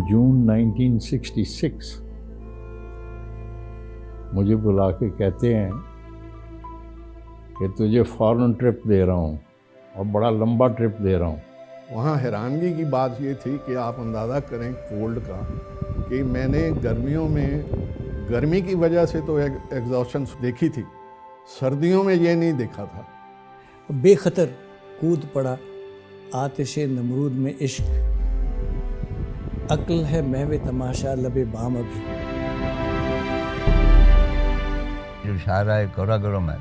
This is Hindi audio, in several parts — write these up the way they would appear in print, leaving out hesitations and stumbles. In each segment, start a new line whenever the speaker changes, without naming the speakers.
जून 1966 मुझे बुला के कहते हैं कि तुझे फॉरेन ट्रिप दे रहा हूँ और बड़ा लंबा ट्रिप दे रहा हूँ।
वहाँ हैरानगी की बात ये थी कि आप अंदाज़ा करें कोल्ड का कि मैंने गर्मियों में गर्मी की वजह से तो एग्जॉशन देखी थी, सर्दियों में ये नहीं देखा था।
बेखतर कूद पड़ा आतिशे नमरूद में इश्क, अक्ल है महवे तमाशा लबे बाम अभी।
जो शायरा है काराकोरम है,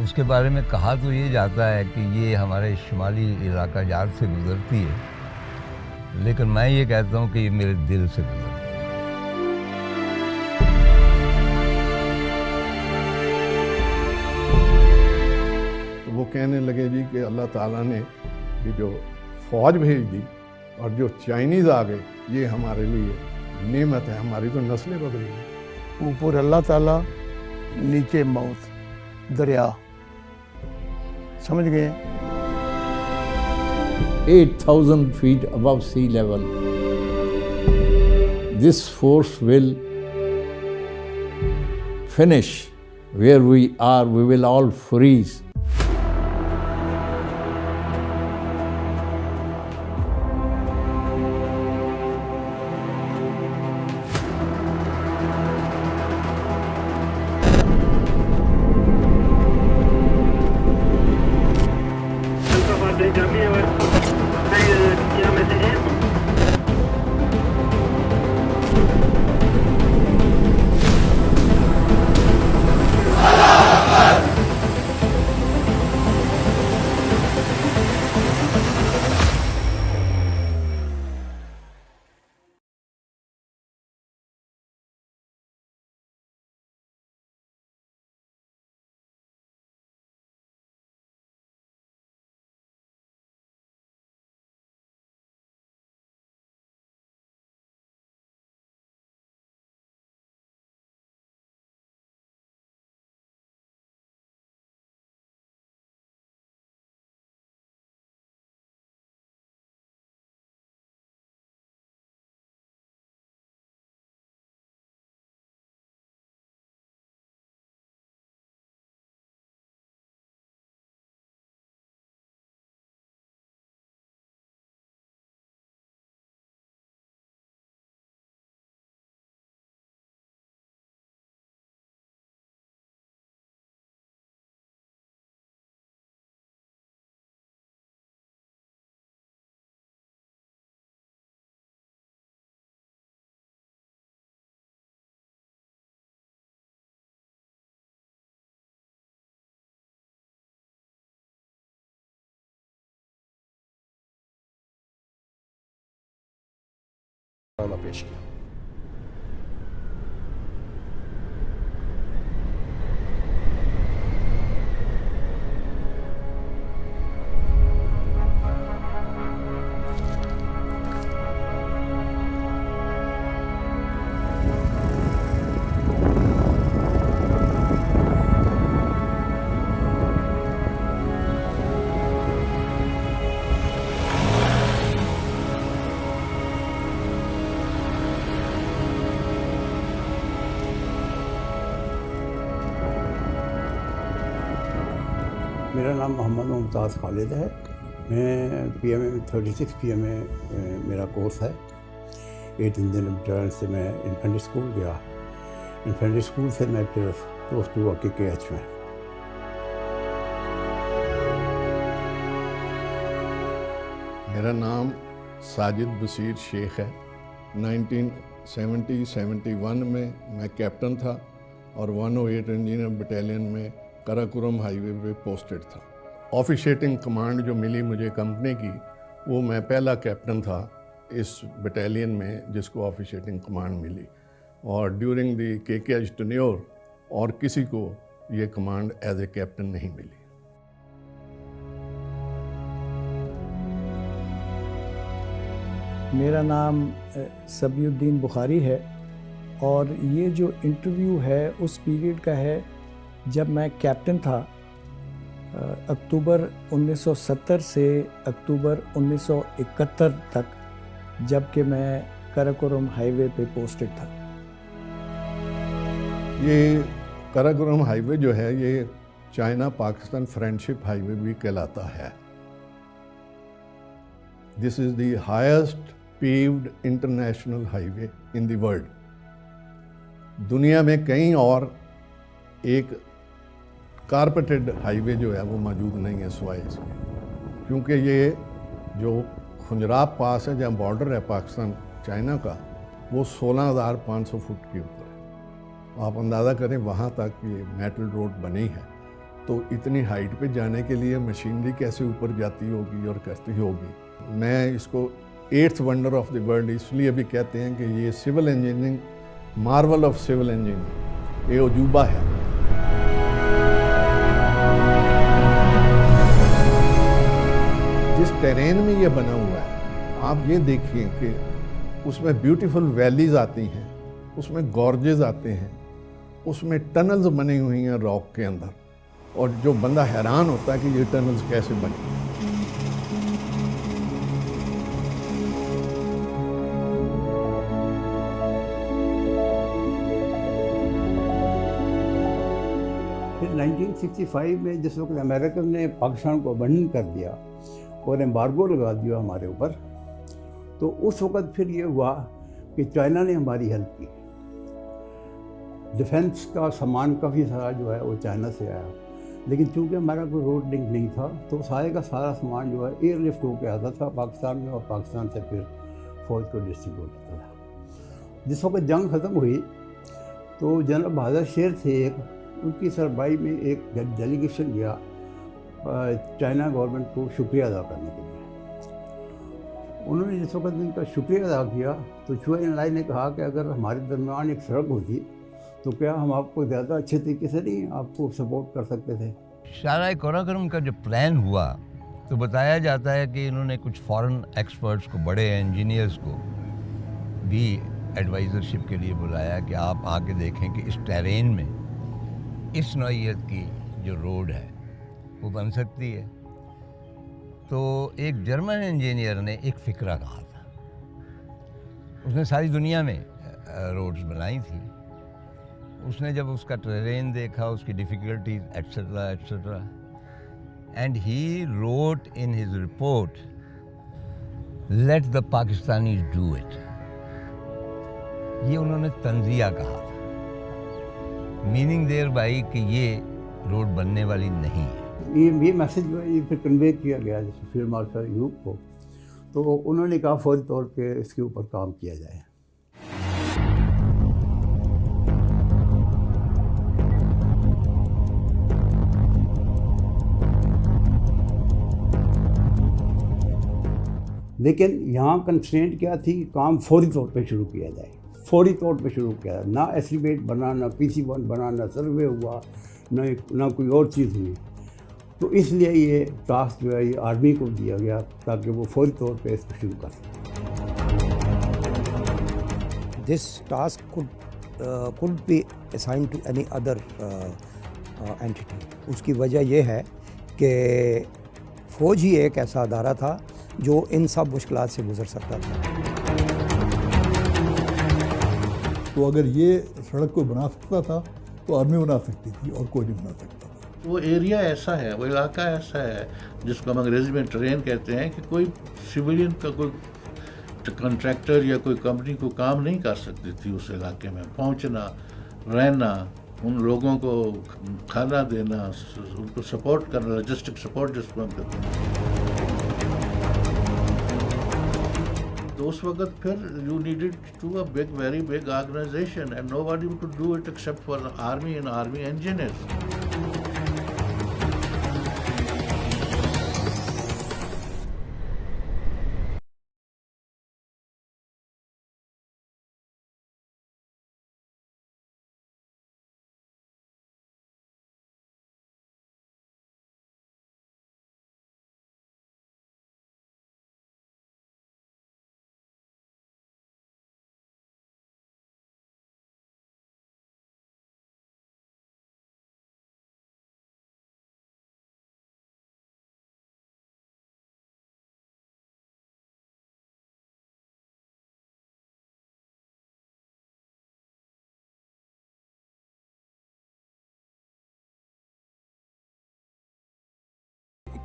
उसके बारे में कहा तो ये जाता है कि ये हमारे शुमाली इलाका जात से गुजरती है, लेकिन मैं ये कहता हूँ कि ये मेरे दिल से गुजरती है।
तो वो कहने लगे जी कि अल्लाह ताला ने ये जो फौज भेज दी और जो चाइनीज़ आ गए, ये हमारे लिए नेमत है, हमारी तो नस्लें बदल गई।
ऊपर अल्लाह ताला, नीचे मौत, दरिया, समझ गए?
8,000 feet above sea level. This force will finish where we are. We will all freeze.
पेश किया। मेरा नाम मोहम्मद मुमताज़ खालिद है। मैं PMA में 36 PMA मेरा कोर्स है। 8 इंडियन बटालियन से मैं इन्फेंट्री स्कूल गया। इन्फेंट्री स्कूल से मैं फिर पोस्ट हुआ KKH में।
मेरा नाम साजिद बशीर शेख है। 1970-71 में मैं कैप्टन था और 108 इंजीनियर बटालियन में काराकोरम हाईवे पे पोस्टेड था। ऑफिशिएटिंग कमांड जो मिली मुझे कंपनी की, वो मैं पहला कैप्टन था इस बटालियन में जिसको ऑफिशिएटिंग कमांड मिली, और ड्यूरिंग द KKH टेन्योर और किसी को ये कमांड एज ए कैप्टन नहीं मिली।
मेरा नाम सबीउद्दीन बुखारी है और ये जो इंटरव्यू है उस पीरियड का है जब मैं कैप्टन था। अक्टूबर 1970 से अक्टूबर 1971 तक, जबकि मैं कराकोरम हाईवे पे पोस्टेड था।
ये कराकोरम हाईवे जो है ये चाइना पाकिस्तान फ्रेंडशिप हाईवे भी कहलाता है। This is the highest paved international highway in the world. दुनिया में कहीं और एक कारपेटेड हाईवे जो है वो मौजूद नहीं है सिवाय इसके, क्योंकि ये जो खुंजराब पास है जहाँ बॉर्डर है पाकिस्तान चाइना का, वो 16,500 फुट के ऊपर है। आप अंदाज़ा करें वहाँ तक ये मेटल रोड बनी है, तो इतनी हाइट पे जाने के लिए मशीनरी कैसे ऊपर जाती होगी और कैसी होगी। मैं इसको 8th wonder of the world इसलिए भी कहते हैं कि ये civil engineering, marvel of civil engineering, ये अजूबा है। जिस टेरेन में ये बना हुआ है, आप ये देखिए कि उसमें ब्यूटीफुल वैलीज आती हैं, उसमें गॉर्जेस आते हैं, उसमें टनल्स बनी हुई हैं रॉक के अंदर, और जो बंदा हैरान होता है कि ये टनल्स कैसे बनी।
फिर 1965 में जिस वक्त अमेरिका ने पाकिस्तान को अबंडन कर दिया और एम्बार्गो लगा दिया हमारे ऊपर, तो उस वक्त फिर ये हुआ कि चाइना ने हमारी हेल्प की। डिफेंस का सामान काफ़ी सारा जो है वो चाइना से आया, लेकिन चूंकि हमारा कोई रोड लिंक नहीं था, तो सारे का सारा सामान जो है एयरलिफ्ट होकर आता था पाकिस्तान में, और पाकिस्तान से फिर फौज को डिस्ट्रीब्यूट होता था। जिस वक्त जंग ख़त्म हुई तो जनरल बहादुर शेर थे एक, उनकी सरबराही में एक डेलीगेशन गया चाइना गवर्नमेंट को शुक्रिया अदा करने के लिए। उन्होंने जिस वक्त इनका शुक्रिया अदा किया तो चू एन लाई ने कहा कि अगर हमारे दरमियान एक सड़क होती तो क्या हम आपको ज़्यादा अच्छे तरीके से नहीं आपको सपोर्ट कर सकते थे।
शाराय काराकोरम का जब प्लान हुआ तो बताया जाता है कि इन्होंने कुछ फॉरेन एक्सपर्ट्स को, बड़े इंजीनियर्स को भी एडवाइज़रशिप के लिए बुलाया कि आप आके देखें कि इस टेरेन में इस नौइयत की जो रोड है वो बन सकती है। तो एक जर्मन इंजीनियर ने एक फ़िक्रा कहा था, उसने सारी दुनिया में रोड्स बनाई थी। उसने जब उसका टेरेन देखा, उसकी difficulties etcetera etcetera, and he wrote in his report, let the Pakistanis do it. ये उन्होंने तंजिया कहा था, मीनिंग देयर बाई कि ये रोड बनने वाली नहीं है।
ये मैसेज जो है ये फिर कन्वे किया गया जैसे फील्ड मार्शल यूप को, तो उन्होंने कहा फौरी तौर पे इसके ऊपर काम किया जाए। लेकिन यहाँ कंस्ट्रेंट क्या थी, काम फौरी तौर पे शुरू किया जाए, फौरी तौर पे शुरू किया जाए। ना एस्टीमेट बना, ना PC1 बना, ना सर्वे हुआ, ना कोई और चीज़ हुई। तो इसलिए ये टास्क जो है ये आर्मी को दिया गया ताकि वो फौरी तौर पे इसको शुरू कर सकें।
This task could be assigned to any other entity. उसकी वजह यह है कि फ़ौज ही एक ऐसा अदारा था जो इन सब मुश्किलात से गुज़र सकता था।
तो अगर ये सड़क को बना सकता था तो आर्मी बना सकती थी और कोई नहीं बना सकता था।
वो एरिया ऐसा है, वो इलाका ऐसा है जिसको हम अंग्रेज़ी में टेरेन कहते हैं कि कोई सिविलियन का कोई कॉन्ट्रैक्टर या कोई कंपनी को काम नहीं कर सकती थी उस इलाके में पहुंचना, रहना, उन लोगों को खाना देना, उनको सपोर्ट करना, लॉजिस्टिक सपोर्ट जिसको हम कहते हैं। तो उस वक्त फिर you needed to a big, very big organisation and nobody could do it except for army and army engineers.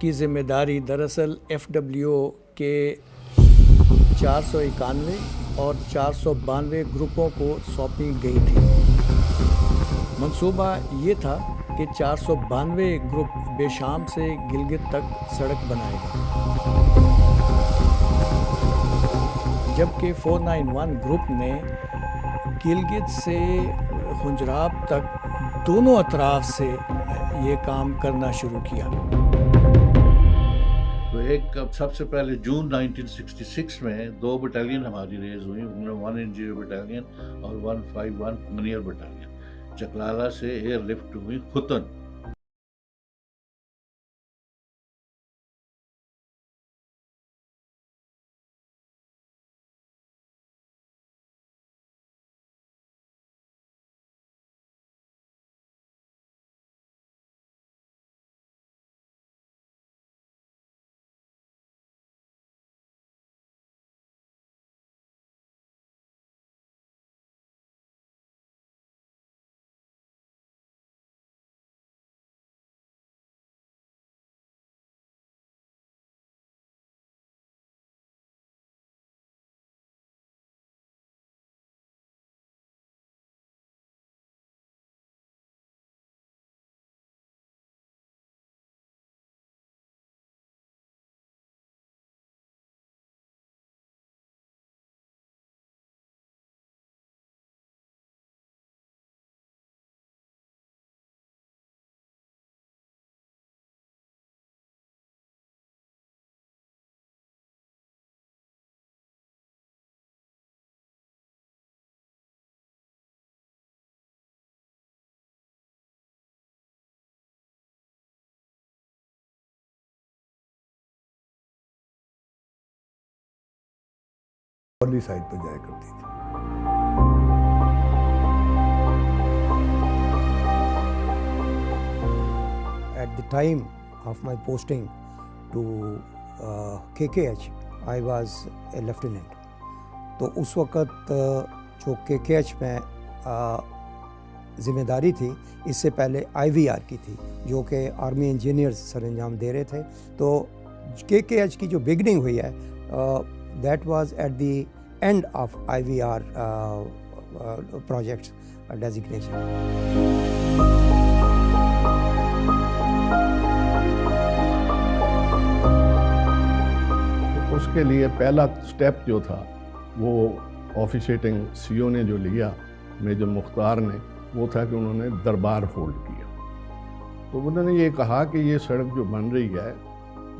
की जिम्मेदारी दरअसल FWO के 491 और 492 ग्रुपों को सौंपी गई थी। मंसूबा ये था कि 492 ग्रुप बेशाम से गिलगित तक सड़क बनाएगा, जबकि 491 ग्रुप ने गिलगित से हुंजराब तक दोनों अतराफ से ये काम करना शुरू किया।
तो एक सबसे पहले जून 1966 में 2 बटालियन हमारी रेज हुई, उनमें 1 बटालियन और 151 मुनियर बटालियन। चकलाला से एयरलिफ्ट हुई खुतन।
वाली साइड पर जाया करती थी।
At the time of my posting to KKH, I was a lieutenant. तो उस वक़्त जो KKH में ज़िम्मेदारी थी, इससे पहले IVR की थी, जो कि आर्मी इंजीनियर्स सरंजाम दे रहे थे। तो KKH की जो बिगनिंग हुई है, that was at the end of IVR projects designation.
उसके लिए पहला स्टेप जो था वो ऑफिशिएटिंग सीओ ने जो लिया, मेजर मुख्तार ने, वो था कि उन्होंने दरबार होल्ड किया। तो उन्होंने ये कहा कि ये सड़क जो बन रही है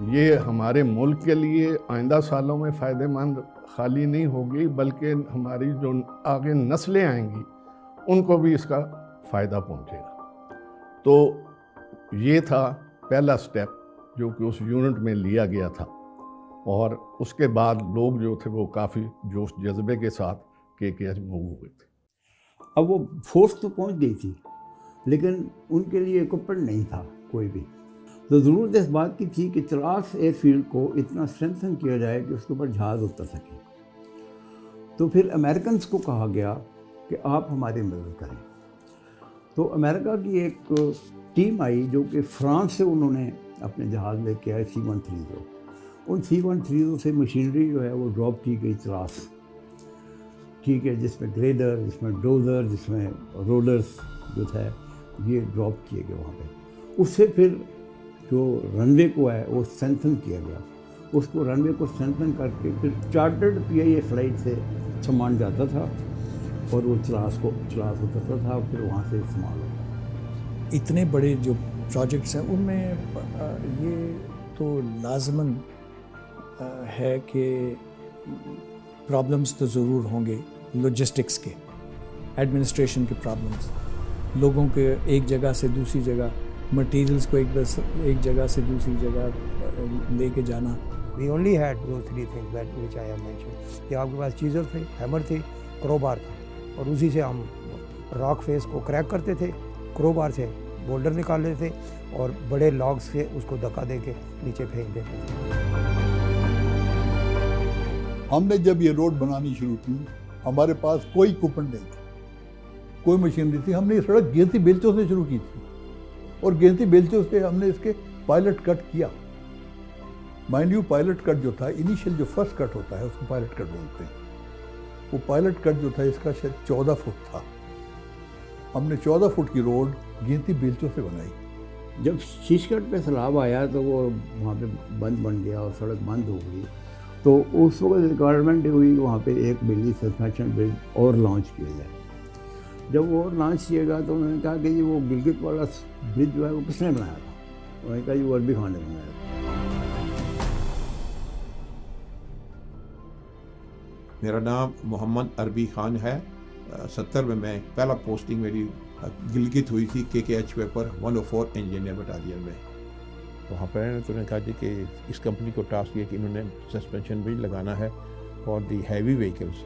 ये हमारे मुल्क के लिए आइंदा सालों में फ़ायदेमंद खाली नहीं होगी, बल्कि हमारी जो आगे नस्लें आएंगी उनको भी इसका फ़ायदा पहुंचेगा। तो ये था पहला स्टेप जो कि उस यूनिट में लिया गया था, और उसके बाद लोग जो थे वो काफ़ी जोश जज्बे के साथ KKH मूव हुए थे।
अब वो फोर्स तो पहुंच गई थी, लेकिन उनके लिए इक्विपमेंट नहीं था कोई भी। तो ज़रूरत इस बात की थी कि त्रास एयरफील्ड को इतना स्ट्रेंथन किया जाए कि उसके ऊपर जहाज़ उतर सके। तो फिर अमेरिकन्स को कहा गया कि आप हमारी मदद करें। तो अमेरिका की एक टीम आई जो कि फ्रांस से उन्होंने अपने जहाज़ लेके आए C-130। उन C-130 से मशीनरी जो है वो ड्रॉप की गई त्रास, ठीक है, जिसमें ग्रेडर, जिसमें डोजर, जिसमें रोलर्स जो था ये ड्रॉप किए गए वहाँ पे। उससे फिर जो रनवे को है वो स्ट्रेंथन किया गया। उसको रनवे को स्ट्रेंथन करके फिर चार्टर्ड PIA फ्लाइट से सामान जाता था और वो चलास उतरता था, फिर वहाँ से इस्तेमाल होता था।
इतने बड़े जो प्रोजेक्ट्स हैं उनमें ये तो लाजमन है कि प्रॉब्लम्स तो ज़रूर होंगे, लॉजिस्टिक्स के, एडमिनिस्ट्रेशन के प्रॉब्लम्स, लोगों के एक जगह से दूसरी जगह, मटेरियल्स को एक जगह से दूसरी जगह लेके जाना।
We only had those 3 things that which I have mentioned. कि आपके पास चीज़र थे, हैमर थे, क्रोबार था, और उसी से हम रॉक फेस को क्रैक करते थे, क्रोबार से बोल्डर निकाल लेते थे और बड़े लॉग्स से उसको धक्का दे के नीचे फेंक देते थे।
हमने जब ये रोड बनानी शुरू की, हमारे पास कोई इक्विपमेंट नहीं था, कोई मशीनरी थी। हमने ये सड़क गेंती बेलचों से शुरू की थी और गेंती बेलचों से हमने इसके पायलट कट किया माइंड यू पायलट कट जो था, इनिशियल जो फर्स्ट कट होता है उसको पायलट कट बोलते हैं। वो पायलट कट जो था इसका शायद 14 फुट था। हमने 14 फुट की रोड गिनती बेलचों से बनाई।
जब शीशगढ़ पे सैलाब आया तो वो वहाँ पे बंद बन गया और सड़क बंद हो गई, तो उस वक्त रिक्वायरमेंट हुई वहाँ पे एक बिजली सस्पेंशन ब्रिज और लॉन्च किया जाए। जब वो लॉन्च किएगा तो उन्होंने कहा कि ये वो गिलगित वाला ब्रिज जो है वो किसने बनाया था? उन्होंने कहा जी वो अरबी खान ने बनाया था।
मेरा नाम मोहम्मद अरबी खान है। 70 में मैं पहला पोस्टिंग मेरी गिलगित हुई थी KKH पेपर 104 इंजीनियर बटालियन में।
वहाँ पर उन्होंने कहा जी कि इस कंपनी को टास्क दिया कि इन्होंने सस्पेंशन ब्रिज लगाना है फॉर दी हैवी व्हीकल्स,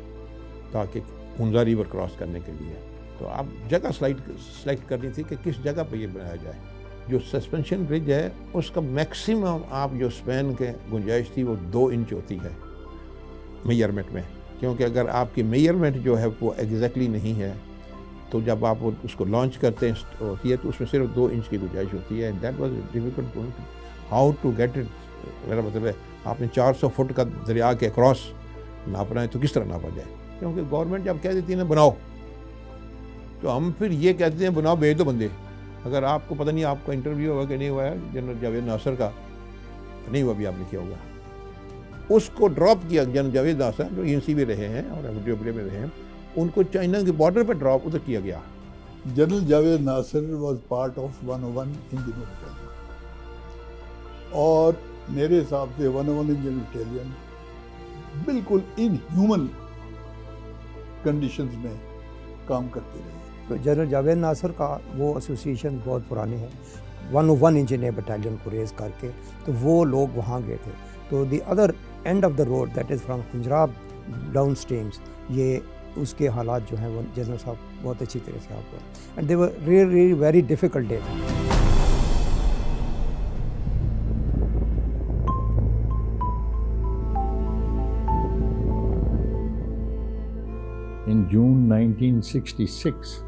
ताकि हुंजा रिवर क्रॉस करने के लिए। तो आप जगह सेलेक्ट करनी थी कि किस जगह पर ये बनाया जाए। जो सस्पेंशन ब्रिज है उसका मैक्सिमम आप जो स्पैन के गुंजाइश थी वो 2 इंच होती है मेजरमेंट में, क्योंकि अगर आपकी मेजरमेंट जो है वो एग्जैक्टली नहीं है तो जब आप उसको लॉन्च करते हैं होती है तो उसमें सिर्फ 2 इंच की गुंजाइश होती है। That was difficult how to get it. मेरा मतलब है आपने 400 फुट का दरिया के क्रॉस नापना है तो किस तरह नापा जाए, क्योंकि गवर्नमेंट जब कह देती है ना बनाओ, तो हम फिर ये कहते हैं बनाओ भेज दो बंदे। अगर आपको पता नहीं आपका इंटरव्यू होगा कि नहीं हुआ है जनरल जावेद नासर का, नहीं हुआ भी आपने किया होगा, उसको ड्रॉप किया जनरल जावेद नासर जो ENC में रहे हैं और WWA में रहे हैं, उनको चाइना के बॉर्डर पे ड्रॉप उधर किया गया।
General Javed Nasir was part of 101 engineer battalion, और मेरे हिसाब से 101 इंजीनियर बटालियन बिल्कुल इनह्यूमन कंडीशंस में काम करते रहे।
तो जनरल जावेद नासर का वो एसोसिएशन बहुत पुराने हैं, 101 इंजीनियर बटालियन को रेज करके, तो वो लोग वहाँ गए थे। तो the other end of the road that is from Punjab down streams, ये उसके हालात जो हैं वो जनरल साहब बहुत अच्छी तरह से आपको, and they were really very difficult day.
In June 1966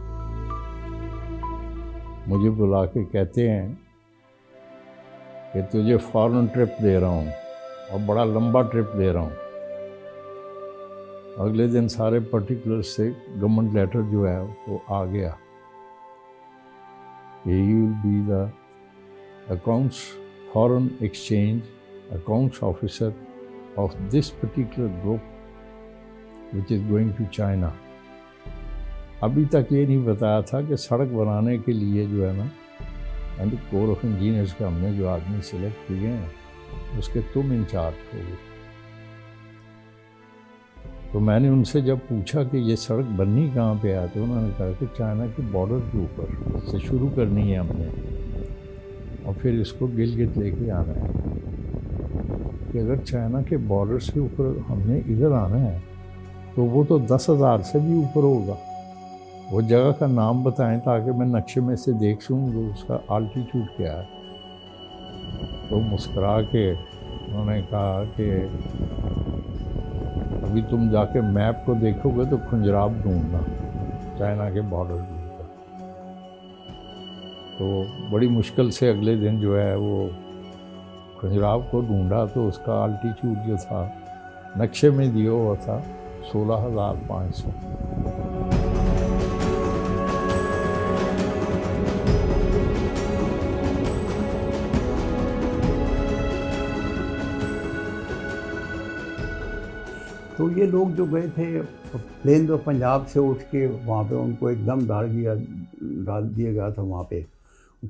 मुझे बुला के कहते हैं कि तुझे फॉरेन ट्रिप दे रहा हूँ और बड़ा लंबा ट्रिप दे रहा हूँ। अगले दिन सारे पर्टिकुलर्स से गवर्नमेंट लेटर जो है वो आ गया। He will be the accounts foreign exchange accounts officer of this particular group which is going to China. अभी तक ये नहीं बताया था कि सड़क बनाने के लिए जो है ना एंड कोर ऑफ इंजीनियर्स का हमने जो आदमी सिलेक्ट किए हैं उसके तुम इंचार्ज होगे। तो मैंने उनसे जब पूछा कि ये सड़क बननी कहाँ पे है, तो उन्होंने कहा कि चाइना के बॉर्डर के ऊपर से शुरू करनी है हमने और फिर इसको गिलगित लेके आना है। कि अगर चाइना के बॉर्डर से ऊपर हमने इधर आना है तो वो तो 10,000 से भी ऊपर होगा। वो जगह का नाम बताएं ताकि मैं नक्शे में से देख सकूँ उसका आल्टीट्यूड क्या है। तो मुस्करा के उन्होंने कहा कि अभी तुम जाके मैप को देखोगे तो खुंजराब ढूंढना चाइना के बॉर्डर के ऊपर। तो बड़ी मुश्किल से अगले दिन जो है वो खुंजराब को ढूंढा, तो उसका आल्टीट्यूड जो था नक्शे में दिया हुआ था 16,500।
तो ये लोग जो गए थे प्लेन तो पंजाब से उठ के वहाँ पे उनको एकदम डाल दिया गया था। वहाँ पे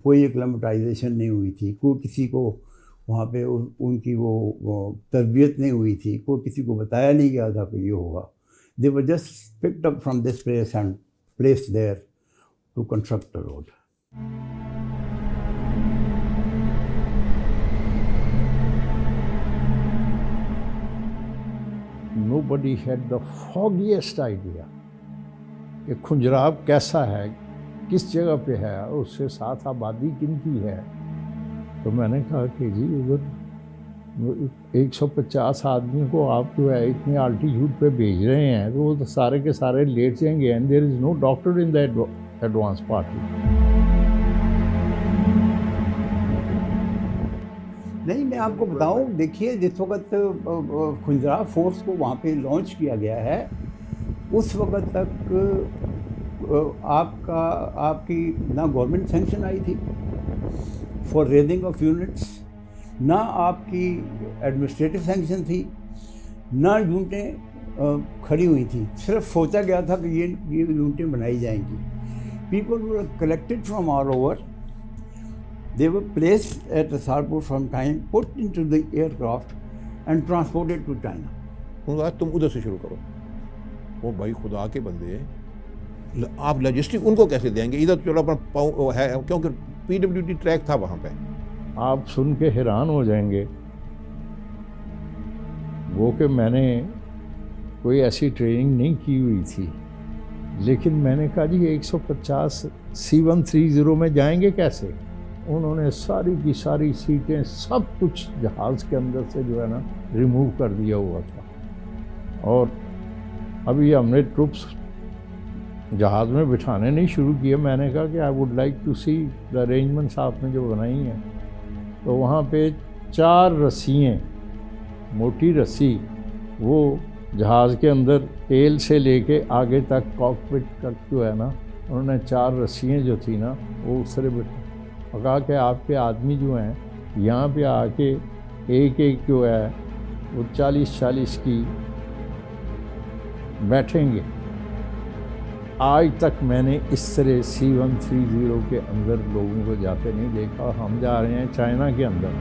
कोई एक्लेमेटाइजेशन नहीं हुई थी, कोई किसी को वहाँ पे उनकी वो तरबियत नहीं हुई थी, कोई किसी को बताया नहीं गया था कि ये होगा। They were just picked up from this place and placed there to construct the road.
Nobody had the foggiest idea कि खुंजराब कैसा है, किस जगह पे है, उससे साथ आबादी किन की है। तो मैंने कहा कि जी उधर 150 आदमियों को आप जो है इतने आल्टीट्यूड पे भेज रहे हैं तो वो तो सारे के सारे लेट जाएंगे and there is no doctor in the advance party.
नहीं, मैं आपको बताऊं, देखिए जिस वक्त खुंजरा फोर्स को वहाँ पे लॉन्च किया गया है, उस वक्त तक आपकी ना गवर्नमेंट सेंक्शन आई थी फॉर रेजिंग ऑफ यूनिट्स, ना आपकी एडमिनिस्ट्रेटिव सेंक्शन थी, ना यूनिटें खड़ी हुई थी। सिर्फ सोचा गया था कि ये यूनिटें बनाई जाएंगी। People were collected from all over, they were placed at Asarpur from time, put into the aircraft and transported to China.
उनका तुम उधर से शुरू करो। वो भाई खुदा के बंदे हैं, आप लॉजिस्टिक उनको कैसे देंगे? इधर चलो अपना है, क्योंकि PWD ट्रैक था वहाँ पे।
आप सुन के हैरान हो जाएंगे वो कि मैंने कोई ऐसी ट्रेनिंग नहीं की हुई थी, लेकिन मैंने कहा जी 150 C-130 में जाएंगे कैसे? उन्होंने सारी की सारी सीटें सब कुछ जहाज़ के अंदर से जो है ना रिमूव कर दिया हुआ था। और अभी हमने ट्रुप्स जहाज़ में बिठाने नहीं शुरू किए। मैंने कहा कि I would like to see the arrangements आपने जो बनाई हैं। तो वहाँ पे 4 रस्सियाँ, मोटी रस्सी, वो जहाज़ के अंदर टेल से लेके आगे तक कॉकपिट तक जो है ना, उन्होंने 4 रस्सियाँ जो थी ना वो उस तरह कहा कि आपके आदमी जो हैं यहाँ पे आके एक एक जो है वो 40-40 की बैठेंगे। आज तक मैंने इस तरह C-130 के अंदर लोगों को जाते नहीं देखा। हम जा रहे हैं चाइना के अंदर।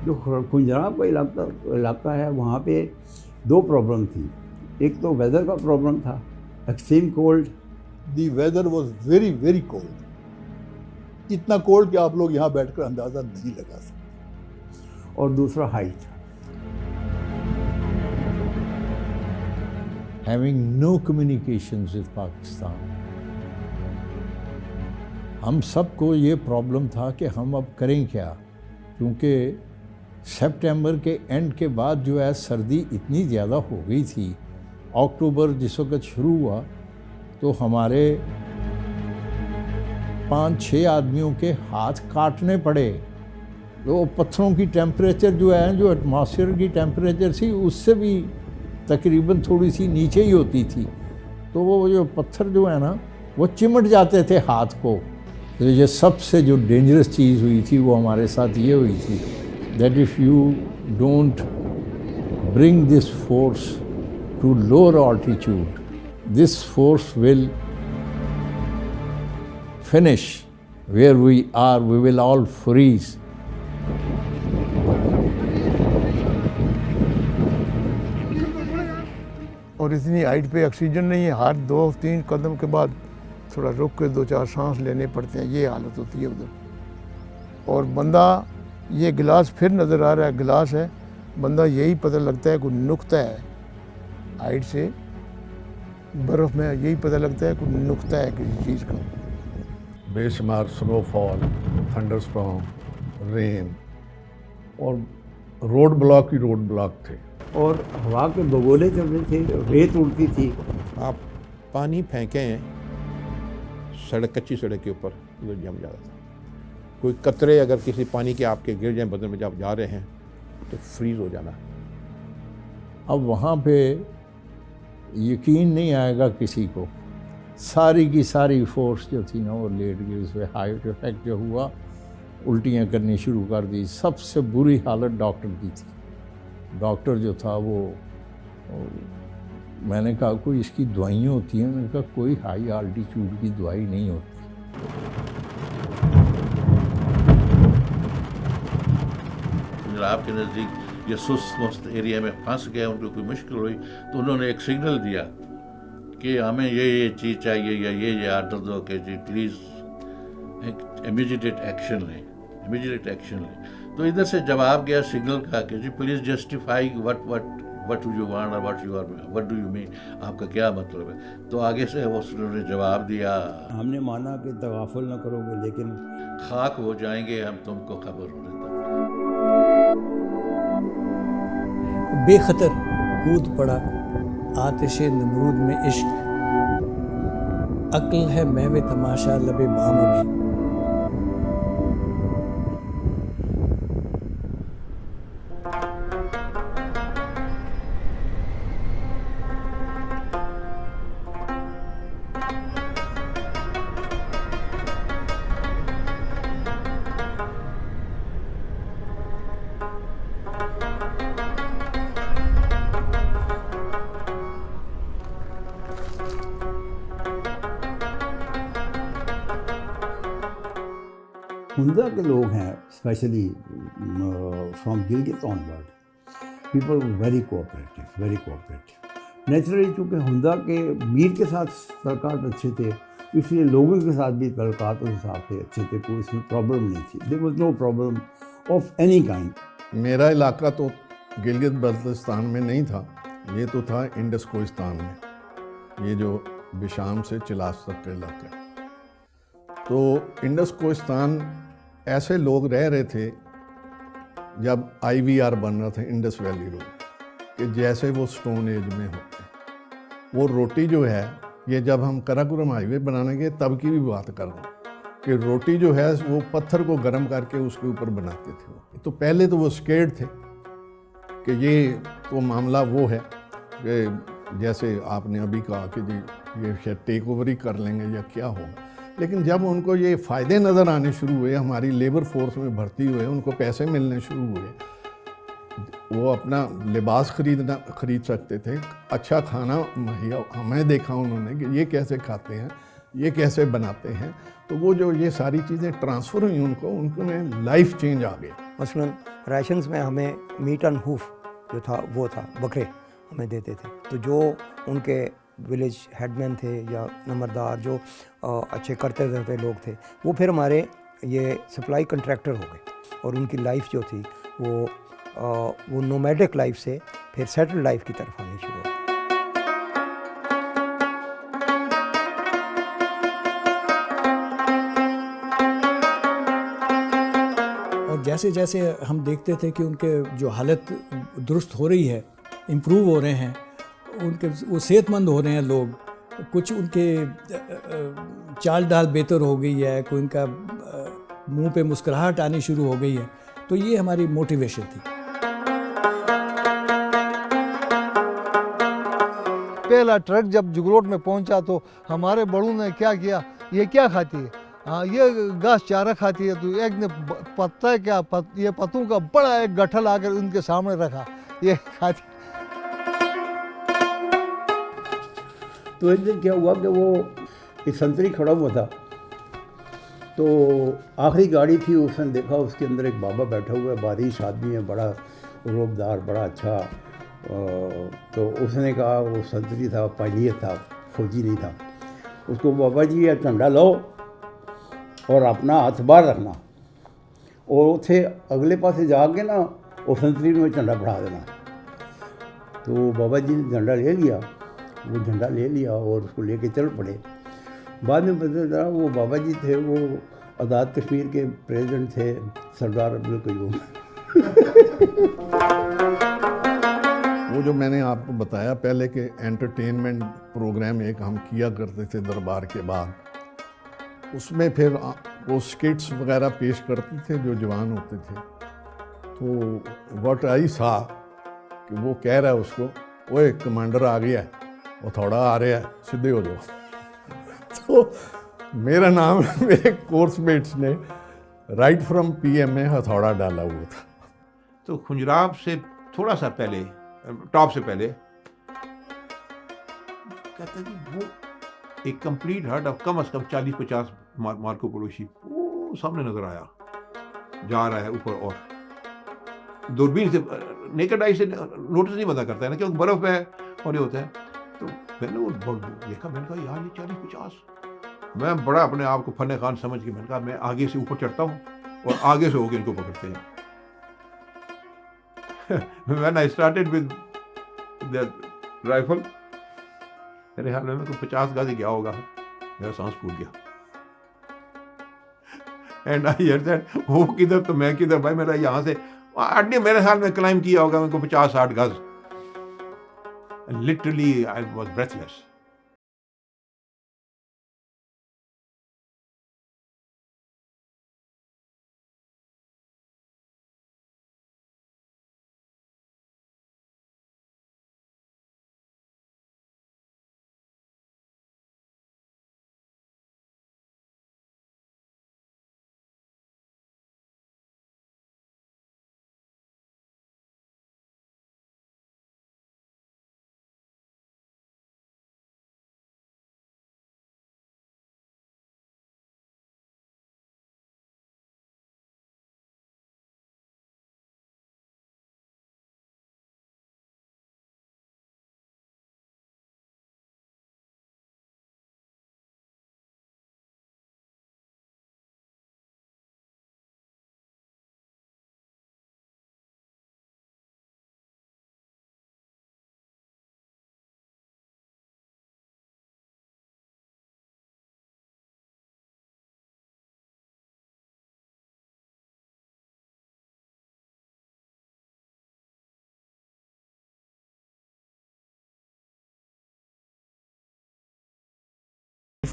जो खुंजरा का इलाका है, वहाँ पे 2 प्रॉब्लम थी। एक तो वेदर का प्रॉब्लम था, extreme cold.
The weather was very very cold, इतना कोल्ड कि आप लोग यहाँ बैठकर अंदाज़ा नहीं लगा सकते।
और दूसरा height.
Having no communications with Pakistan, हम सबको ये प्रॉब्लम था कि हम अब करें क्या, क्योंकि सितंबर के एंड के बाद जो है सर्दी इतनी ज़्यादा हो गई थी। अक्टूबर जिस वक्त शुरू हुआ तो हमारे 5-6 आदमियों के हाथ काटने पड़े। तो पत्थरों की टेम्परेचर जो है, जो एटमॉस्फेयर की टेम्परेचर थी उससे भी तकरीबन थोड़ी सी नीचे ही होती थी। तो वो जो पत्थर जो है ना वो चिमट जाते थे हाथ को। तो ये सबसे जो डेंजरस चीज़ हुई थी वो हमारे साथ ये हुई थी, that if you don't bring this force to lower altitude, this force will finish where we are, we will all freeze.
और इतनी हाइट पे ऑक्सीजन नहीं है, हर 2-3 कदम के बाद थोड़ा रुक के 2-4 सांस लेने पड़ते हैं, ये हालत होती है उधर। और बंदा, ये गिलास फिर नज़र आ रहा है, गिलास है, बंदा यही पता लगता है कोई नुक्ता है हाइट से, बर्फ़ में यही पता लगता है कोई नुक्ता है किसी चीज़ का।
बेशुमार स्नोफॉल, थंडरस्टॉर्म, रेन और रोड ब्लॉक ही रोड ब्लॉक थे।
और हवा के बगोले चल रहे थे, रेत उड़ती थी।
आप पानी फेंकें सड़क, कच्ची सड़क के ऊपर, उधर जम जाता था। कोई कतरे अगर किसी पानी के आपके गिर जाए बदन में, जब आप जा रहे हैं तो फ्रीज हो जाना।
अब वहाँ पे यकीन नहीं आएगा किसी को, सारी की सारी फोर्स जो थी ना वो लेट गई। उसमें हाइट इफेक्ट जो हुआ, उल्टियाँ करनी शुरू कर दी। सबसे बुरी हालत डॉक्टर की थी। डॉक्टर जो था वो मैंने कहा कोई इसकी दवाइयाँ होती हैं? मैंने कहा कोई हाई आल्टीट्यूड की दवाई नहीं होती।
आपके नज़दीक ये सुस्त एरिया में फंस गए, उनको कोई मुश्किल हुई तो उन्होंने एक सिग्नल दिया कि हमें ये चीज़ चाहिए या ये आर्डर दो कि जी प्लीज़ इमीडिएट एक्शन लें। तो इधर से जवाब गया सिग्नल का कि जी please justify what you want और व्हाट डू यू मीन, आपका क्या मतलब है। तो आगे से उन्होंने जवाब दिया,
हमने माना कि तगाफुल न करोगे लेकिन
खाक हो जाएंगे हम तुमको खबर होने तक।
बेखतर कूद पड़ा आतिश नमरूद में इश्क, अक्ल है महवे तमाशा लबे बाम अभी।
हुंदा के लोग हैं specially from Gilgit onward, people very cooperative. Naturally चूँकि हुंदा के मीर के साथ तल्लुकात अच्छे थे, इसलिए लोगों के साथ भी तल्लुकात उस हिसाब से अच्छे थे, कोई इसमें प्रॉब्लम नहीं थी। There was no problem of any kind.
मेरा इलाका तो गिलगित बल्तिस्तान में नहीं था, ये तो था इंडस कोहिस्तान में, ये जो बिशाम से चिलास तक का इलाका है। तो इंडस कोहिस्तान ऐसे लोग रह रहे थे जब IVR बन रहा था, इंडस वैली रोड, कि जैसे वो स्टोन एज में होते। वो रोटी जो है, ये जब हम कराकोरम हाईवे बनाने के तब की भी बात कर रहे हैं कि रोटी जो है वो पत्थर को गर्म करके उसके ऊपर बनाते थे। तो पहले तो वो स्केर्ड थे कि ये तो मामला वो है कि जैसे आपने अभी कहा कि जी ये शायद टेक ओवर ही कर लेंगे या क्या होगा। लेकिन जब उनको ये फ़ायदे नज़र आने शुरू हुए, हमारी लेबर फोर्स में भर्ती हुए, उनको पैसे मिलने शुरू हुए, वो अपना लिबास खरीद सकते थे, अच्छा खाना मुहैया, हमें देखा उन्होंने कि ये कैसे खाते हैं, ये कैसे बनाते हैं। तो वो जो ये सारी चीज़ें ट्रांसफ़र हुई उनको में लाइफ चेंज आ गया।
मसलन राशंस में हमें मीट एंड हूफ जो था वो था, बकरे हमें देते थे। तो जो उनके विलेज हेडमैन थे या नंबरदार जो अच्छे करते रहते लोग थे, वो फिर हमारे ये सप्लाई कंट्रैक्टर हो गए, और उनकी लाइफ जो थी वो नोमैडिक लाइफ से फिर सेटल्ड लाइफ की तरफ आनी शुरू हो गई।
और जैसे जैसे हम देखते थे कि उनके जो हालत दुरुस्त हो रही है, इम्प्रूव हो रहे हैं, उनके वो सेहतमंद हो रहे हैं लोग, कुछ उनके चाल ढाल बेहतर हो गई है, कोई उनका मुंह पे मुस्कुराहट आनी शुरू हो गई है, तो ये हमारी मोटिवेशन थी।
पहला ट्रक जब जुगरोट में पहुंचा तो हमारे बड़ों ने क्या किया, ये क्या खाती है? हाँ, ये घास चारा खाती है। तो एक ने पत्ता क्या ये पत्तों का बड़ा एक गठल आकर उनके सामने रखा, ये खाती।
तो एक दिन क्या हुआ कि वो एक संतरी खड़ा हुआ था, तो आखिरी गाड़ी थी, उसने देखा उसके अंदर एक बाबा बैठा हुआ है, बारिश आदमी है, बड़ा रोबदार, बड़ा अच्छा। तो उसने कहा, वो संतरी था, पायनियर था, फौजी नहीं था, उसको बाबा जी ये झंडा लो और अपना हाथ बाहर रखना, और उसे अगले पासे जाके ना वो संतरी में झंडा बढ़ा देना। तो बाबा जी ने झंडा ले लिया, वो झंडा ले लिया और उसको लेके चल पड़े। बाद में पता चला वो बाबा जी थे, वो आज़ाद कश्मीर के प्रेसिडेंट थे, सरदार अब्दुल कयूम।
वो जो मैंने आपको बताया पहले कि एंटरटेनमेंट प्रोग्राम एक हम किया करते थे दरबार के बाद, उसमें फिर वो स्किट्स वगैरह पेश करते थे जो जवान होते थे। तो व्हाट आई सा कि वो कह रहा है उसको, ओए कमांडर आ गया है, वो थोड़ा आ रहा है, सीधे हो जाओ। तो मेरा नाम मेरे कोर्स मेट्स ने राइट फ्रॉम PM में हथौड़ा डाला हुआ था।
तो खुंजराब से थोड़ा सा पहले, टॉप से पहले, कहते हैं कि वो एक कंप्लीट हर्ड ऑफ कम से कम 40-50 मार्को पोलो शीप वो सामने नजर आया, जा रहा है ऊपर, और दूरबीन से नेकेड आई से नोटिस नहीं बंदा करता है ना, क्योंकि बर्फ है और ये होता है। तो मैंने वो देखा, मैंने कहा यार ये 40-50, मैं बड़ा अपने आप को फन खान समझ के मैंने कहा मैं आगे से ऊपर चढ़ता हूँ और आगे से होकर इनको पकड़ते हैं। When I started with the rifle, मेरे ख्याल में 50 गज गया होगा, मेरा सांस फूल गया। एंड आई हियर दैट, वो किधर तो मैं किधर, भाई मेरा यहाँ से आदमी मेरे ख्याल में क्लाइम किया होगा मेरे को 50-60 गज। Literally I was breathless.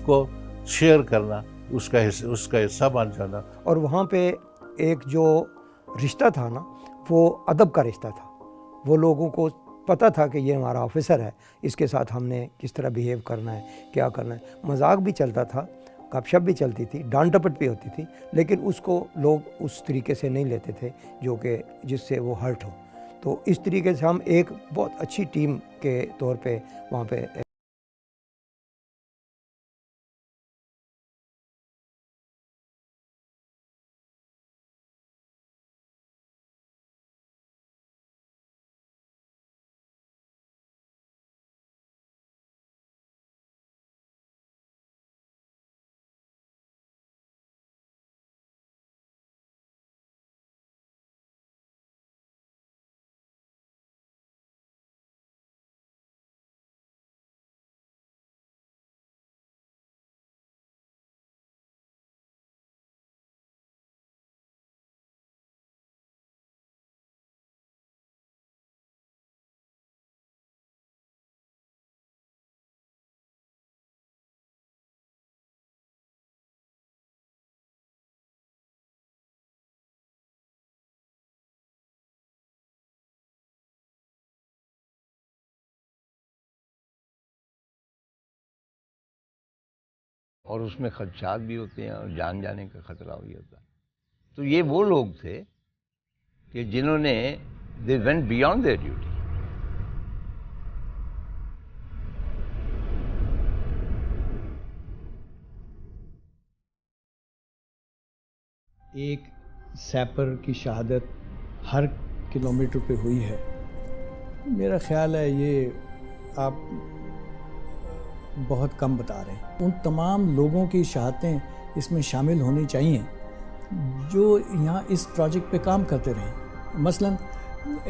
को शेयर करना, उसका हिस्सा बन जाना।
और वहाँ पे एक जो रिश्ता था ना, वो अदब का रिश्ता था। वो लोगों को पता था कि ये हमारा ऑफिसर है, इसके साथ हमने किस तरह बिहेव करना है, क्या करना है। मजाक भी चलता था, गपशप भी चलती थी, डांट डपट भी होती थी, लेकिन उसको लोग उस तरीके से नहीं लेते थे जो कि जिससे वो हर्ट हो। तो इस तरीके से हम एक बहुत अच्छी टीम के तौर पे वहाँ पे
और उसमें खदशात भी होते हैं और जान जाने का खतरा भी होता है। तो ये वो लोग थे कि जिन्होंने they went beyond their duty.
एक सैपर की शहादत हर किलोमीटर पे हुई है। मेरा ख्याल है ये आप बहुत कम बता रहे हैं। उन तमाम लोगों की शहादतें इसमें शामिल होनी चाहिए जो यहाँ इस प्रोजेक्ट पे काम करते रहे। मसलन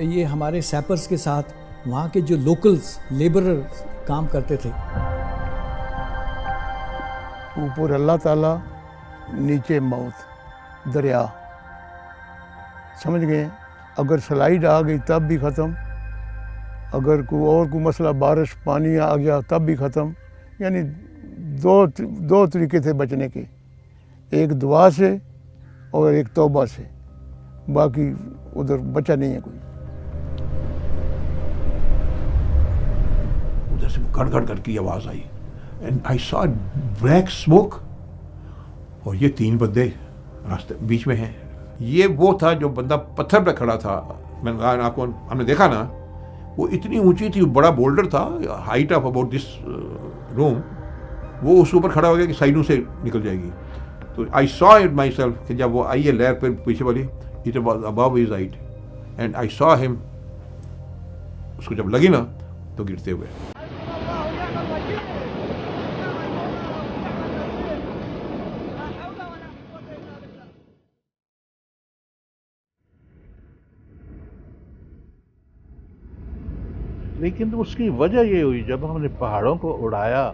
ये हमारे सैपर्स के साथ वहाँ के जो लोकल्स लेबरर काम करते थे।
ऊपर अल्लाह ताला, नीचे मौत, दरिया, समझ गए। अगर स्लाइड आ गई तब भी ख़त्म, अगर कोई मसला बारिश पानी आ गया तब भी ख़त्म। यानी दो तरीके थे बचने के, एक दुआ से और एक तौबा से, बाकी उधर बचा नहीं है कोई।
उधर से गड़ गड़ गड़ की आवाज़ आई and I saw black smoke, और ये 3 बंदे रास्ते बीच में हैं। ये वो था जो बंदा पत्थर पे खड़ा था। मैंने कहा आपको, हमने देखा ना, वो इतनी ऊंची थी, बड़ा बोल्डर था, height of about this room. वो उसके ऊपर खड़ा हो गया कि साइडों से निकल जाएगी। तो I saw it my self कि जब वो आई है लहर पर पीछे वाली, it was above his height and I saw him. उसको जब लगी ना तो गिरते हुए।
लेकिन उसकी वजह ये हुई, जब हमने पहाड़ों को उड़ाया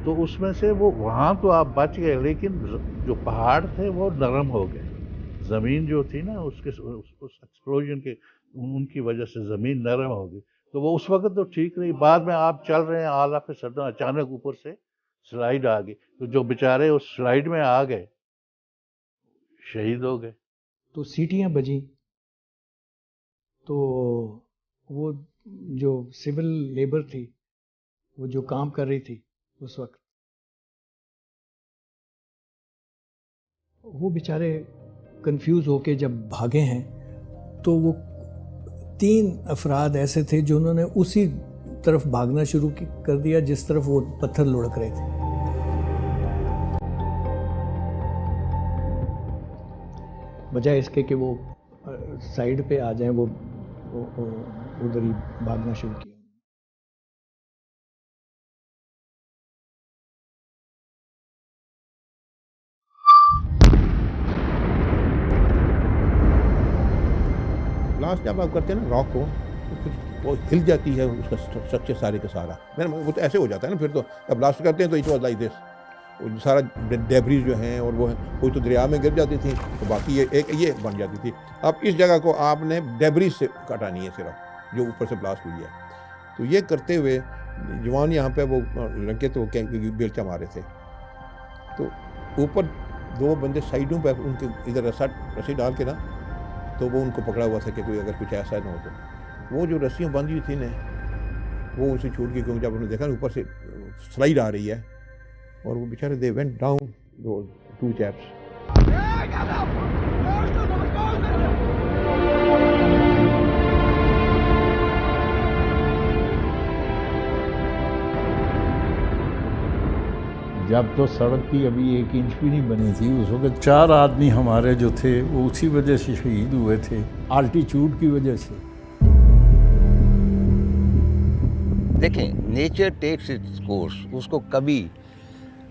तो उसमें से वो वहाँ तो आप बच गए, लेकिन जो पहाड़ थे वो नरम हो गए। ज़मीन जो थी ना, उस एक्सप्लोजन के उनकी वजह से ज़मीन नरम हो गई। तो वो उस वक्त तो ठीक रही। बाद में आप चल रहे हैं, आला पे सडन अचानक ऊपर से स्लाइड आ गई, तो जो बेचारे उस स्लाइड में आ गए शहीद हो गए।
तो सीटियाँ बजी, तो वो जो सिविल लेबर थी, वो जो काम कर रही थी उस वक्त, वो बेचारे कंफ्यूज होके जब भागे हैं, तो वो 3 अफराद ऐसे थे जो उन्होंने उसी तरफ भागना शुरू कर दिया जिस तरफ वो पत्थर लुढ़क रहे थे। बजाय इसके कि वो साइड पे आ जाएं, वो उधर ही भागना शुरू किया।
ब्लास्ट जब आप करते हैं ना रॉक को, तो फिर वो हिल जाती है उसका स्ट्रक्चर सारे का सारा। मैंने वो तो ऐसे हो जाता है ना फिर तो, जब ब्लास्ट करते हैं तो इट वाज लाइक दिस। वो सारा डेब्रीज जो हैं, और वो कोई तो दरिया में गिर जाती थी, तो बाकी ये बन जाती थी। अब इस जगह को आपने डेब्रीज से कटानी है सिर्फ, जो ऊपर से ब्लास्ट हुई है। तो ये करते हुए जवान यहाँ पे वो लड़के तो बेलचा मारे थे, तो ऊपर 2 बंदे साइडों पर उनके इधर रस्सी डाल के ना, तो वो उनको पकड़ा हुआ था कि कोई अगर कुछ ऐसा ना हो तो। वो जो रस्सियाँ बंधी हुई थी ना, वो उनसे छूट गई, क्योंकि जब उन्होंने देखा ऊपर से स्लाइड आ रही है, और वो बेचारे दे वेंट डाउन, दो 2 चैप्स।
जब तो सड़क की अभी 1 इंच भी नहीं बनी थी, उस वक्त 4 आदमी हमारे जो थे वो उसी वजह से शहीद हुए थे, आल्टीट्यूड की वजह से।
देखें, नेचर टेक्स इट्स कोर्स, उसको कभी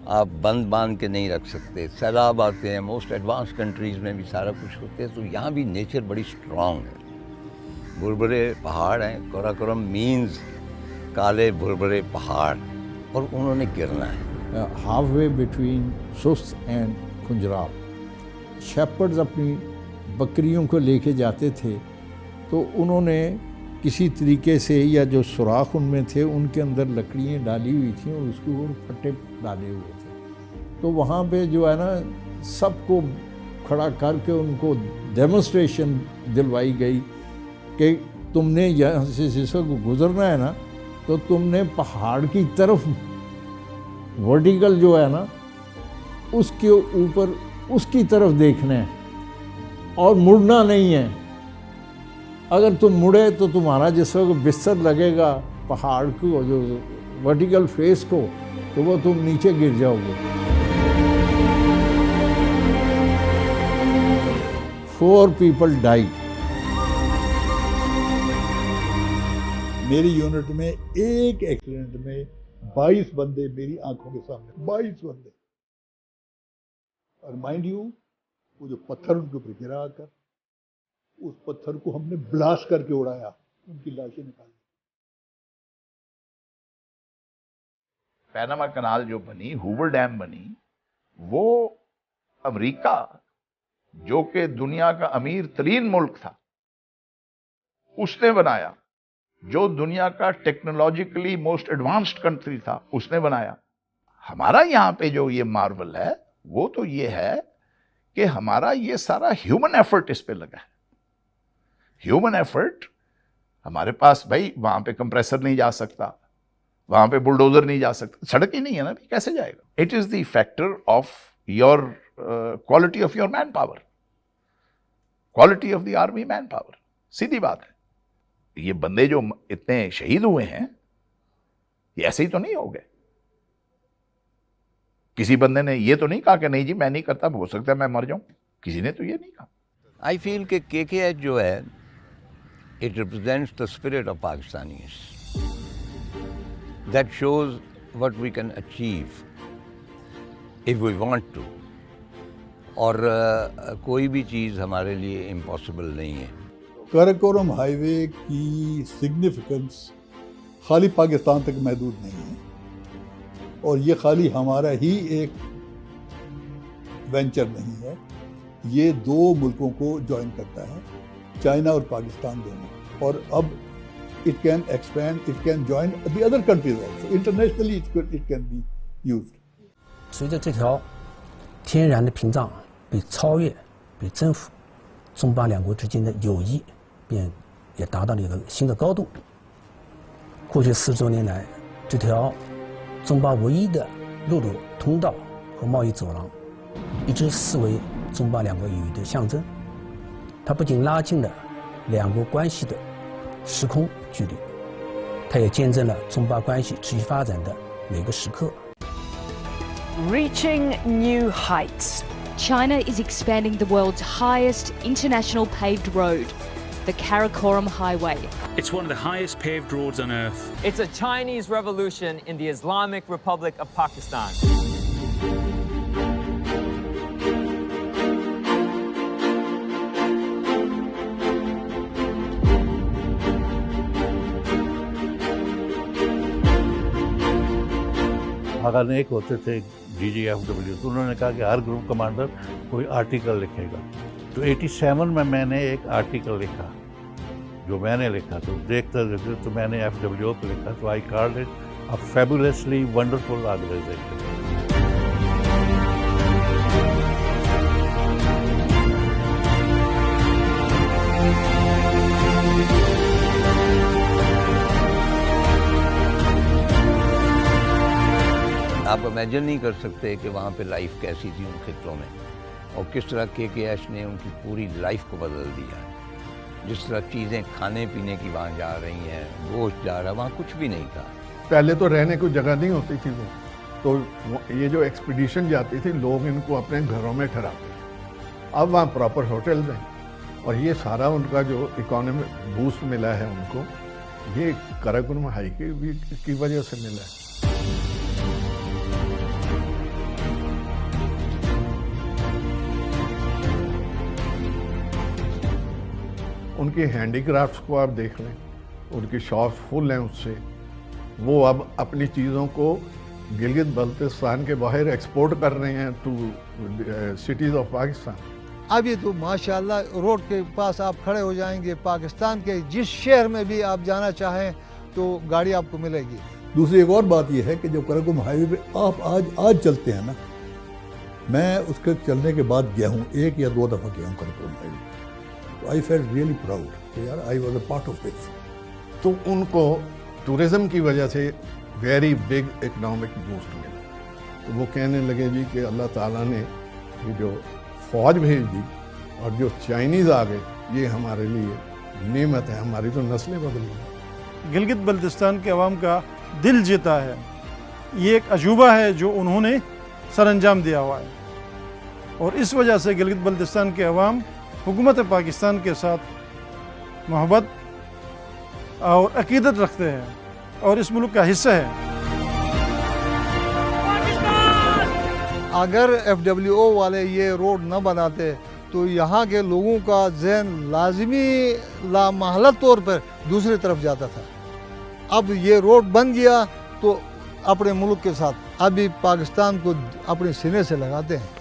आप बंद बांध के नहीं रख सकते। सैलाब आते हैं, मोस्ट एडवांस कंट्रीज़ में भी सारा कुछ होते हैं, तो यहाँ भी नेचर बड़ी स्ट्रॉन्ग है। भुरभुरे पहाड़ हैं, काराकोरम मीन्स काले भुरभुरे पहाड़, और उन्होंने गिरना है।
हाफवे बिटवीन सुस्त एंड खुंजराब, शेपर्ड्स अपनी बकरियों को लेके जाते थे, तो उन्होंने किसी तरीके से, या जो सुराख उनमें थे उनके अंदर लकड़ियाँ डाली हुई थी और उसके ऊपर फट्टे डाले हुए थे। तो वहाँ पे जो है ना, सबको खड़ा करके उनको डेमोन्स्ट्रेशन दिलवाई गई कि तुमने यहाँ से जिस वक्त गुजरना है ना, तो तुमने पहाड़ की तरफ वर्टिकल जो है ना, उसके ऊपर उसकी तरफ देखना है और मुड़ना नहीं है। अगर तुम मुड़े तो तुम्हारा जिस वक्त बिस्तर लगेगा पहाड़ को, जो वर्टिकल फेस को, तो वो तुम नीचे गिर जाओगे। 4 people died।
मेरी यूनिट में एक एक्सीडेंट में 22 बंदे मेरी आंखों के सामने, 22 बंदे। और माइंड यू, वो जो पत्थर उनके ऊपर गिरा आकर, उस पत्थर को हमने ब्लास्ट करके उड़ाया, उनकी लाशें निकाली।
पैनामा कनाल जो बनी, हूवर डैम बनी, वो अमेरिका जो कि दुनिया का अमीर तरीन मुल्क था, उसने बनाया। जो दुनिया का टेक्नोलॉजिकली मोस्ट एडवांस्ड कंट्री था, उसने बनाया। हमारा यहाँ पे जो ये मार्वल है, वो तो ये है कि हमारा ये सारा ह्यूमन एफर्ट इस पे लगा है। ह्यूमन एफर्ट, हमारे पास भाई वहां पे कंप्रेसर नहीं जा सकता, वहां पे बुलडोजर नहीं जा सकता, सड़क ही नहीं है ना, कैसे जाएगा। It is the factor of your quality of your manpower, quality of the army manpower. सीधी बात है। ये बंदे जो इतने शहीद हुए हैं, ये ऐसे ही तो नहीं हो गए। किसी बंदे ने ये तो नहीं कहा कि नहीं जी मैं नहीं करता, हो सकता है मैं मर जाऊं। किसी ने तो ये नहीं कहा।
आई फील कि KKH जो है, it represents the spirit of Pakistanis, that shows what we can achieve if we want to. और कोई भी चीज़ हमारे लिए इम्पॉसिबल नहीं है।
काराकोरम हाईवे की सिग्निफिकेंस खाली पाकिस्तान तक महदूद नहीं है, और ये खाली हमारा ही एक वेंचर नहीं है। ये 2 मुल्कों को ज्वाइन करता है, चाइना और पाकिस्तान दोनों। और अब it can expand, it can join the other countries also. Internationally, it can be used.
随着这条天然的屏障被超越、被征服，中巴两国之间的友谊也达到了一个新的高度。过去40多年来，这条中巴唯一的陆路通道和贸易走廊，一直视为中巴两国友谊的象征。它不仅拉近了两国关系的时空距离，它也见证了中巴关系持续发展的每个时刻。
Reaching new heights. China is expanding the world's highest international paved road, the Karakoram Highway.
It's one of the highest paved roads on earth.
It's a Chinese revolution in the Islamic Republic of Pakistan.
अगर एक होते थे GGFW, तो उन्होंने कहा कि हर ग्रुप कमांडर कोई आर्टिकल लिखेगा। तो 87 में मैंने एक आर्टिकल लिखा, जो मैंने लिखा, तो देखते तो मैंने FWO पे लिखा, तो I called it a fabulously wonderful organisation.
आप इमेजिन नहीं कर सकते कि वहाँ पे लाइफ कैसी थी उन खित्तों में, और किस तरह के ऐश ने उनकी पूरी लाइफ को बदल दिया है। जिस तरह चीज़ें खाने पीने की वहाँ जा रही हैं, गोश्त जा रहा है, वहाँ कुछ भी नहीं था।
पहले तो रहने को जगह नहीं होती थी वो, तो ये जो एक्सपीडिशन जाती थी लोग इनको अपने घरों में ठहराते थे। अब वहाँ प्रॉपर होटल्स हैं, और ये सारा उनका जो इकोनॉमिक बूस्ट मिला है उनको, ये काराकोरम हाईवे की वजह से मिला है। उनकी हैंडीक्राफ्ट्स को आप देख लें, उनकी शॉप्स फुल हैं उससे। वो अब अपनी चीज़ों को गिलगित बल्तिस्तान के बाहर एक्सपोर्ट कर रहे हैं टू सिटीज़ ऑफ पाकिस्तान।
अभी तो माशाल्लाह रोड के पास आप खड़े हो जाएंगे, पाकिस्तान के जिस शहर में भी आप जाना चाहें तो गाड़ी आपको मिलेगी।
दूसरी एक और बात यह है कि जब काराकोरम हाईवे पे आप आज चलते हैं ना, मैं उसके चलने के बाद गया हूँ, 1 या 2 दफ़ा गया हूँ काराकोरम हाईवे, तो आई फेल्ट रियली प्राउड कि यार I was a part of this.
तो उनको टूरिज़्म की वजह से वेरी बिग इकनॉमिक बूस्ट मिला। तो वो कहने लगे जी कि अल्लाह ताला ने ये जो फौज भेज दी और जो चाइनीज़ आ गए, ये हमारे लिए नेमत है, हमारी तो नस्लें बदल गई।
गिलगित बल्तिस्तान के अवाम का दिल जीता है, ये एक अजूबा है जो उन्होंने सरअंजाम दिया हुआ है, और इस वजह से गिलगित बल्तिस्तान के अवाम हुकूमत पाकिस्तान के साथ मोहब्बत और अकीदत रखते हैं और इस मुल्क का हिस्सा है।
अगर FWO वाले ये रोड न बनाते तो यहाँ के लोगों का जहन लाजमी लामहला तौर पर दूसरी तरफ जाता था। अब ये रोड बन गया तो अपने मुल्क के साथ अभी पाकिस्तान को अपने सीने से लगाते हैं।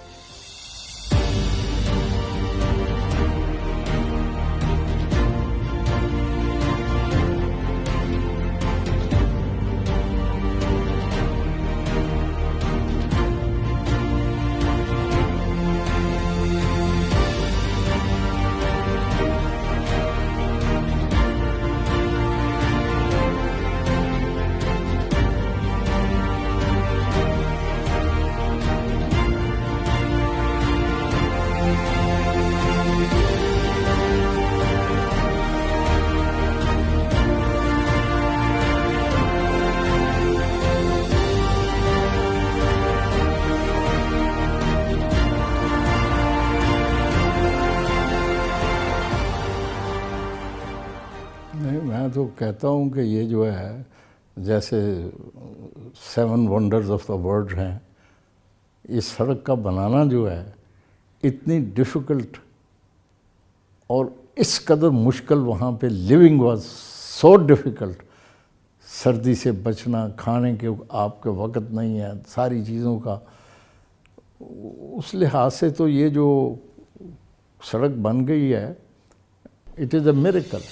मैं तो कहता हूँ कि ये जो है जैसे 7 वंडर्स ऑफ द वर्ल्ड हैं, इस सड़क का बनाना जो है इतनी डिफ़िकल्ट और इस कदर मुश्किल, वहाँ पे लिविंग वाज सो डिफ़िकल्ट। सर्दी से बचना, खाने के आपके वक्त नहीं है, सारी चीज़ों का, उस लिहाज से तो ये जो सड़क बन गई है, इट इज़ अ मिरेकल।